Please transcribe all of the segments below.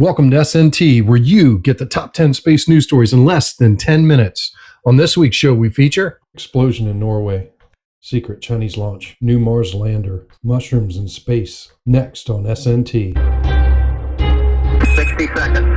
Welcome to SNT, where you get the top 10 space news stories in less than 10 minutes. On this week's show, we feature explosion in Norway, secret Chinese launch, new Mars lander, mushrooms in space. Next on SNT. 60 seconds.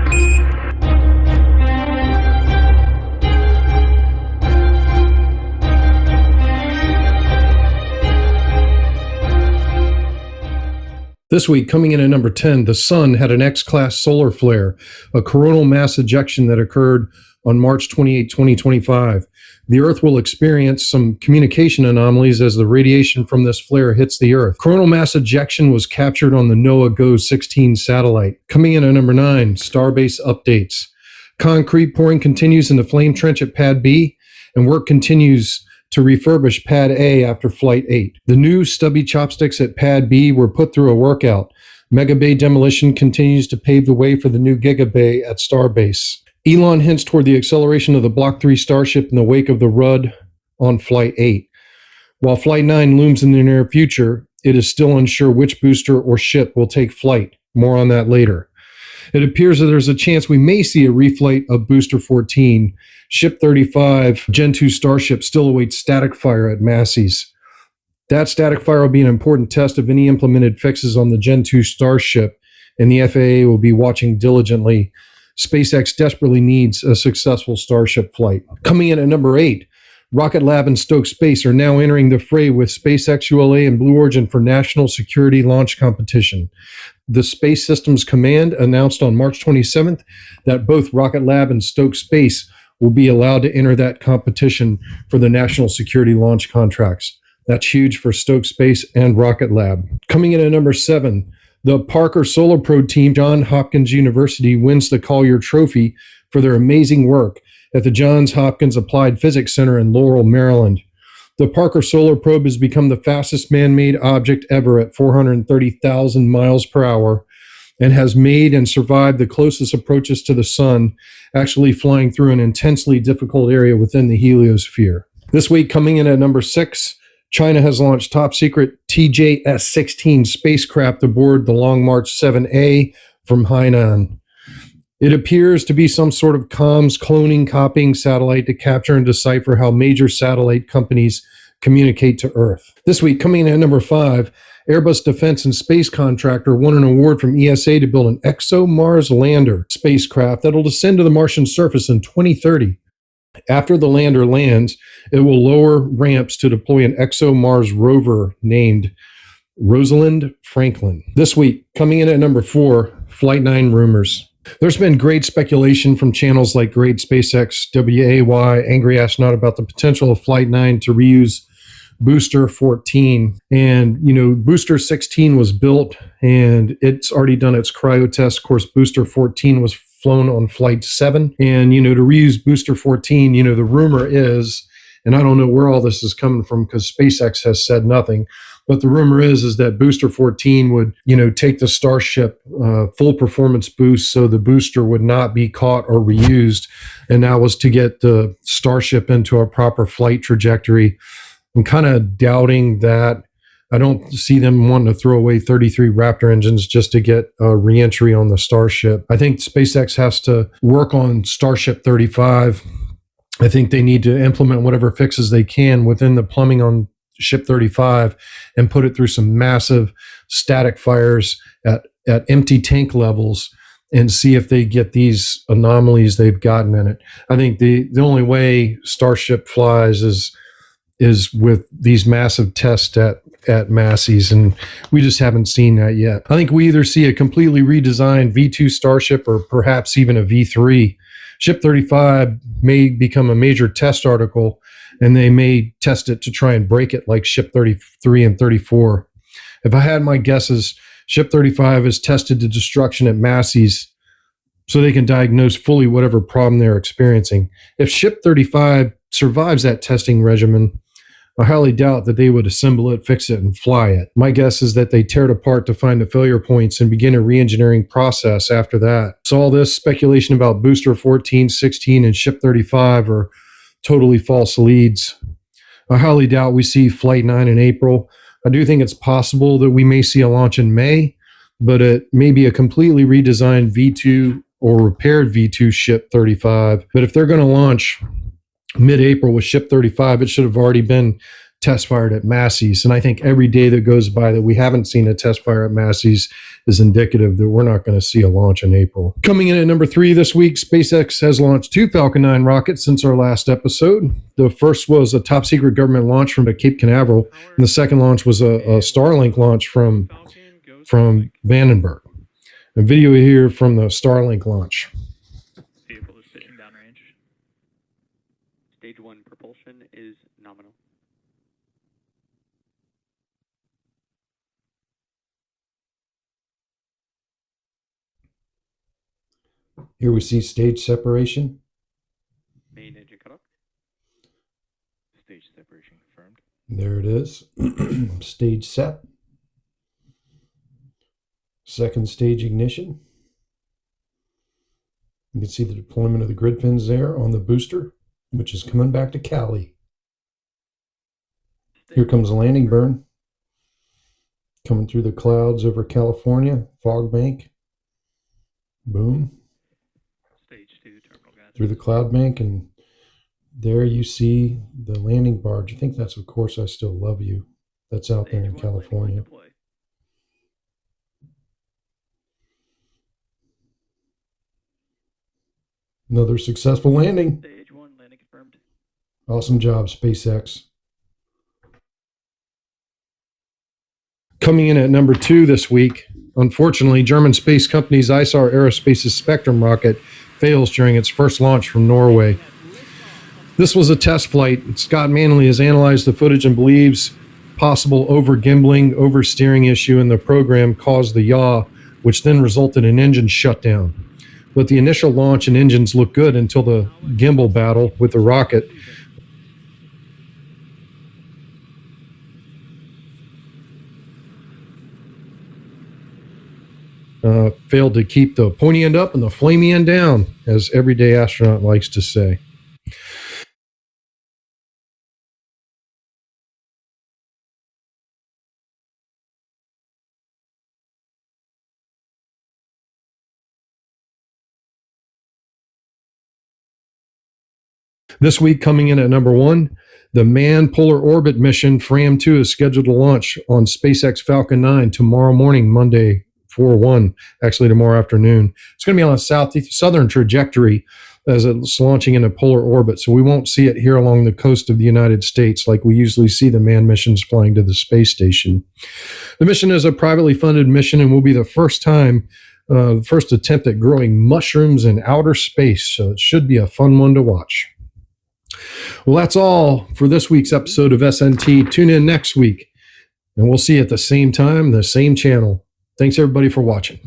This week, coming in at number 10, the Sun had an X-class solar flare, a coronal mass ejection that occurred on March 28, 2025. The Earth will experience some communication anomalies as the radiation from this flare hits the Earth. Coronal mass ejection was captured on the NOAA GO-16 satellite. Coming in at number 9, Starbase Updates. Concrete pouring continues in the flame trench at Pad B, and work continues to refurbish Pad A after Flight 8. The new stubby chopsticks at Pad B were put through a workout. Mega Bay demolition continues to pave the way for the new Giga Bay at Starbase. Elon hints toward the acceleration of the Block 3 Starship in the wake of the Rudd on Flight 8. While Flight 9 looms in the near future, it is still unsure which booster or ship will take flight. More on that later. It appears that there's a chance we may see a reflight of Booster 14. Ship 35, Gen 2 Starship, still awaits static fire at Massey's. That static fire will be an important test of any implemented fixes on the Gen 2 Starship, and the FAA will be watching diligently. SpaceX desperately needs a successful Starship flight. Coming in at number 8, Rocket Lab and Stokes Space are now entering the fray with SpaceX ULA and Blue Origin for National Security Launch Competition. The Space Systems Command announced on March 27th that both Rocket Lab and Stokes Space will be allowed to enter that competition for the national security launch contracts. That's huge for Stokes Space and Rocket Lab. Coming in at number 7, the Parker Solar Probe team, Johns Hopkins University, wins the Collier Trophy for their amazing work at the Johns Hopkins Applied Physics Center in Laurel, Maryland. The Parker Solar Probe has become the fastest man-made object ever at 430,000 miles per hour and has made and survived the closest approaches to the sun, actually flying through an intensely difficult area within the heliosphere. This week, coming in at number 6, China has launched top-secret TJS-16 spacecraft aboard the Long March 7A from Hainan. It appears to be some sort of comms cloning copying satellite to capture and decipher how major satellite companies communicate to Earth. This week, coming in at number 5, Airbus defense and space contractor won an award from ESA to build an ESA Mars Lander spacecraft that will descend to the Martian surface in 2030. After the lander lands, it will lower ramps to deploy an ESA Mars rover named Rosalind Franklin. This week, coming in at number 4, Flight 9 rumors. There's been great speculation from channels like Great SpaceX, WAY, Angry Astronaut about the potential of Flight 9 to reuse Booster 14. And, Booster 16 was built and it's already done its cryo test. Of course, Booster 14 was flown on Flight 7. And, to reuse Booster 14, the rumor is, and I don't know where all this is coming from because SpaceX has said nothing, but the rumor is that Booster 14 would, take the Starship full performance boost so the booster would not be caught or reused. And that was to get the Starship into a proper flight trajectory. I'm kind of doubting that. I don't see them wanting to throw away 33 Raptor engines just to get a reentry on the Starship. I think SpaceX has to work on Starship 35. I think they need to implement whatever fixes they can within the plumbing on Ship 35 and put it through some massive static fires at empty tank levels and see if they get these anomalies they've gotten in it. I think the only way Starship flies is with these massive tests at Massey's, and we just haven't seen that yet. I think we either see a completely redesigned V2 Starship or perhaps even a V3. Ship 35 may become a major test article, and they may test it to try and break it like Ship 33 and 34. If I had my guesses, Ship 35 is tested to destruction at Massey's so they can diagnose fully whatever problem they're experiencing. If Ship 35 survives that testing regimen, I highly doubt that they would assemble it, fix it, and fly it. My guess is that they tear it apart to find the failure points and begin a re-engineering process after that. So all this speculation about Booster 14, 16, and Ship 35 are totally false leads. I highly doubt we see Flight 9 in April. I do think it's possible that we may see a launch in May, but it may be a completely redesigned V2 or repaired V2 Ship 35. But if they're going to launch mid-April with Ship 35, it should have already been test fired at Massey's. And I think every day that goes by that we haven't seen a test fire at Massey's is indicative that we're not going to see a launch in April. Coming in at number 3 this week, SpaceX has launched 2 Falcon 9 rockets since our last episode. The first was a top secret government launch from Cape Canaveral, and the second launch was a Starlink launch from Vandenberg. A video here from the Starlink launch. Vehicle is pitching downrange. Stage 1 propulsion is nominal. Here we see stage separation. Main engine cutoff. Stage separation confirmed. There it is. Stage set. Second stage ignition. You can see the deployment of the grid pins there on the booster, which is coming back to Cali. Here comes the landing burn. Coming through the clouds over California, fog bank. Boom. Stage 2 terminal gas. Through the cloud bank, and there you see the landing barge. I think that's Of Course I Still Love You. That's out there in California. Another successful landing. Stage 1 landing confirmed. Awesome job, SpaceX. Coming in at number 2 this week, unfortunately, German space company's ISAR Aerospace's Spectrum rocket fails during its first launch from Norway. This was a test flight. Scott Manley has analyzed the footage and believes possible over-gimbling, oversteering issue in the program caused the yaw, which then resulted in engine shutdown. But the initial launch and engines looked good until the gimbal battle with the rocket. Failed to keep the pointy end up and the flamey end down, as everyday astronaut likes to say. This week, coming in at number 1, the Manned Polar Orbit Mission FRAM2 is scheduled to launch on SpaceX Falcon 9 tomorrow morning, Monday, 4/1, actually tomorrow afternoon. It's going to be on a southern trajectory as it's launching into polar orbit, so we won't see it here along the coast of the United States like we usually see the manned missions flying to the space station. The mission is a privately funded mission and will be the first attempt at growing mushrooms in outer space, so it should be a fun one to watch. Well, that's all for this week's episode of SNT. Tune in next week, and we'll see you at the same time, the same channel. Thanks, everybody, for watching.